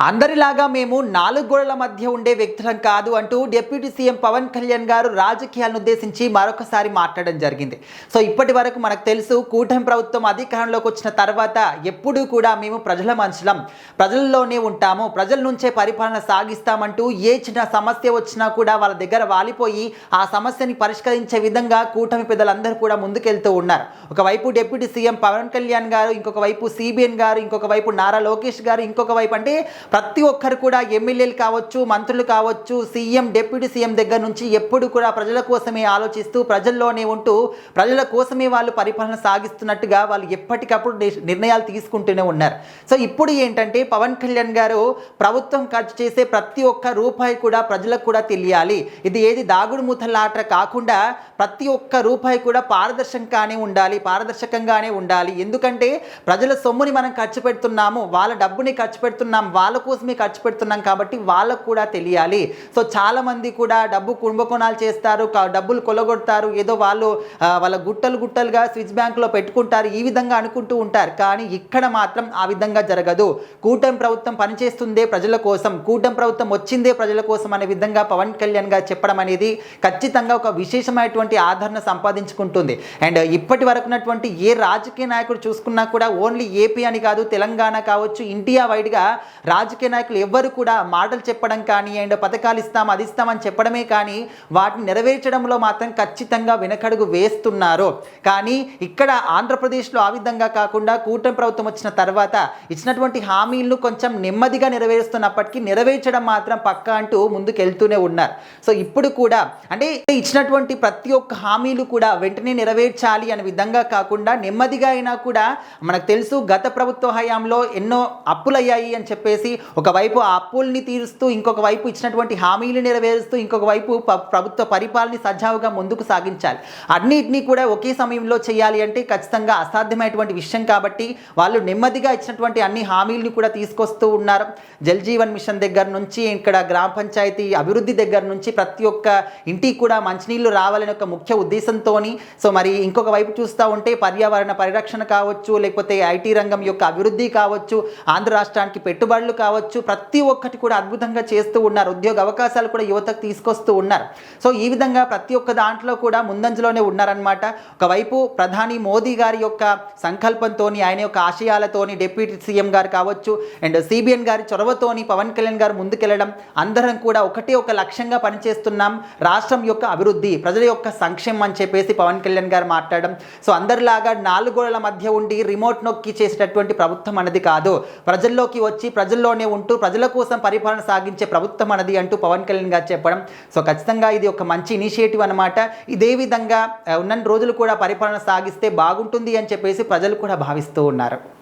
అందరిలాగా మేము నాలుగు గోడల మధ్య ఉండే వ్యక్తులం కాదు అంటూ డిప్యూటీ సీఎం పవన్ కళ్యాణ్ గారు రాజకీయాలను ఉద్దేశించి మరొకసారి మాట్లాడడం జరిగింది. సో ఇప్పటి వరకు మనకు తెలుసు, కూటమి ప్రభుత్వం అధికారంలోకి వచ్చిన తర్వాత ఎప్పుడూ కూడా మేము ప్రజల మనుషులం, ప్రజల్లోనే ఉంటాము, ప్రజల నుంచే పరిపాలన సాగిస్తామంటూ ఏ చిన్న సమస్య వచ్చినా కూడా వాళ్ళ దగ్గర వాలిపోయి ఆ సమస్యని పరిష్కరించే విధంగా కూటమి పెద్దలందరూ కూడా ముందుకెళ్తూ ఉన్నారు. ఒకవైపు డిప్యూటీ సీఎం పవన్ కళ్యాణ్ గారు, ఇంకొక వైపు సిబిఎన్ గారు, ఇంకొక వైపు నారా లోకేష్ గారు, ఇంకొక వైపు అంటే ప్రతి ఒక్కరు కూడా ఎమ్మెల్యేలు కావచ్చు, మంత్రులు కావచ్చు, సీఎం డిప్యూటీ సీఎం దగ్గర నుంచి ఎప్పుడు కూడా ప్రజల కోసమే ఆలోచిస్తూ ప్రజల్లోనే ఉంటూ ప్రజల కోసమే వాళ్ళు పరిపాలన సాగిస్తున్నట్టుగా వాళ్ళు ఎప్పటికప్పుడు నిర్ణయాలు తీసుకుంటూనే ఉన్నారు. సో ఇప్పుడు ఏంటంటే పవన్ కళ్యాణ్ గారు ప్రభుత్వం ఖర్చు చేసే ప్రతి ఒక్క రూపాయి కూడా ప్రజలకు కూడా తెలియాలి, ఇది ఏది దాగుడు మూతలాట కాకుండా ప్రతి ఒక్క రూపాయి కూడా పారదర్శకంగానే ఉండాలి. ఎందుకంటే ప్రజల సొమ్ముని మనం ఖర్చు పెడుతున్నాము, వాళ్ళ డబ్బుని ఖర్చు పెడుతున్నాం, వాళ్ళ కోసమే ఖర్చు పెడుతున్నాం కాబట్టి వాళ్ళకు కూడా తెలియాలి. సో చాలామంది కూడా డబ్బు కుంభకోణాలు చేస్తారు, డబ్బులు కొలగొడతారు, ఏదో వాళ్ళ గుట్టలుగా స్విచ్ బ్యాంకులో పెట్టుకుంటారు, ఈ విధంగా అనుకుంటూ ఉంటారు. కానీ ఇక్కడ మాత్రం ఆ విధంగా జరగదు. కూటమి ప్రభుత్వం పనిచేస్తుందే ప్రజల కోసం, కూటమి ప్రభుత్వం వచ్చిందే ప్రజల కోసం అనే విధంగా పవన్ కళ్యాణ్ గారు చెప్పడం అనేది ఖచ్చితంగా ఒక విశేషమైనటువంటి ఆదరణ సంపాదించుకుంటుంది. అండ్ ఇప్పటి వరకు ఉన్నటువంటి ఏ రాజకీయ నాయకుడు చూసుకున్నా కూడా ఓన్లీ ఏపీ అని కాదు, తెలంగాణ కావచ్చు, ఇండియా వైడ్గా రాజకీయ నాయకులు ఎవ్వరు కూడా మాటలు చెప్పడం కానీ అండ్ పథకాలు ఇస్తాం అది ఇస్తామని చెప్పడమే కానీ వాటిని నెరవేర్చడంలో మాత్రం ఖచ్చితంగా వెనకడుగు వేస్తున్నారు. కానీ ఇక్కడ ఆంధ్రప్రదేశ్లో ఆ విధంగా కాకుండా కూటమి ప్రభుత్వం వచ్చిన తర్వాత ఇచ్చినటువంటి హామీలను కొంచెం నెమ్మదిగా నెరవేరుస్తున్నప్పటికీ నెరవేర్చడం మాత్రం పక్కా అంటూ ముందుకెళ్తూనే ఉన్నారు. సో ఇప్పుడు కూడా అంటే ఇచ్చినటువంటి ప్రతి ఒక్క హామీలు కూడా వెంటనే నెరవేర్చాలి అనే విధంగా కాకుండా నెమ్మదిగా అయినా కూడా మనకు తెలుసు గత ప్రభుత్వ హయాంలో ఎన్నో అప్పులయ్యాయి అని చెప్పేసి ఒకవైపు ఆ అప్పుల్ని తీరుస్తూ, ఇంకొక వైపు ఇచ్చినటువంటి హామీలు నెరవేరుస్తూ, ఇంకొక వైపు ప్రభుత్వ పరిపాలన సజావుగా ముందుకు సాగించాలి. అన్నిటినీ కూడా ఒకే సమయంలో చేయాలి అంటే ఖచ్చితంగా అసాధ్యమైనటువంటి విషయం. కాబట్టి వాళ్ళు నెమ్మదిగా ఇచ్చినటువంటి అన్ని హామీలను కూడా తీసుకొస్తూ ఉన్నారు. జల్ జీవన్ మిషన్ దగ్గర నుంచి ఇక్కడ గ్రామ పంచాయతీ అభివృద్ధి దగ్గర నుంచి ప్రతి ఒక్క ఇంటికి కూడా మంచినీళ్ళు రావాలని ఒక ముఖ్య ఉద్దేశంతో. సో మరి ఇంకొక వైపు చూస్తూ ఉంటే పర్యావరణ పరిరక్షణ కావచ్చు, లేకపోతే ఐటీ రంగం యొక్క అభివృద్ధి కావచ్చు, ఆంధ్ర రాష్ట్రానికి పెట్టుబడులు కావచ్చు, ప్రతి ఒక్కటి కూడా అద్భుతంగా చేస్తూ ఉన్నారు. ఉద్యోగ అవకాశాలు కూడా యువతకు తీసుకొస్తూ ఉన్నారు. సో ఈ విధంగా ప్రతి ఒక్క దాంట్లో కూడా ముందంజలోనే ఉన్నారనమాట. ఒకవైపు ప్రధాని మోదీ గారి యొక్క సంకల్పంతోని, ఆయన యొక్క ఆశయాలతోని, డిప్యూటీ సీఎం గారు కావచ్చు అండ్ సిబిఎన్ గారి చొరవతోని పవన్ కళ్యాణ్ గారు ముందుకెళ్లడం, అందరం కూడా ఒక లక్ష్యంగా పనిచేస్తున్నాం, రాష్ట్రం యొక్క అభివృద్ధి, ప్రజల యొక్క సంక్షేమం అని చెప్పేసి పవన్ కళ్యాణ్ గారు మాట్లాడడం. సో అందరిలాగా నాలుగు గోడల మధ్య ఉండి రిమోట్ నొక్కి చేసేటటువంటి ప్రభుత్వం అనేది కాదు, ప్రజల్లోకి వచ్చి ప్రజల్లోనే ఉంటూ ప్రజల కోసం పరిపాలన సాగించే ప్రభుత్వం అనేది అంటూ పవన్ కళ్యాణ్ గారు చెప్పడం. సో ఖచ్చితంగా ఇది ఒక మంచి ఇనిషియేటివ్ అనమాట. ఇదే విధంగా ఉన్న రోజులు కూడా పరిపాలన సాగిస్తే బాగుంటుంది అని చెప్పేసి ప్రజలు కూడా భావిస్తూ ఉన్నారు.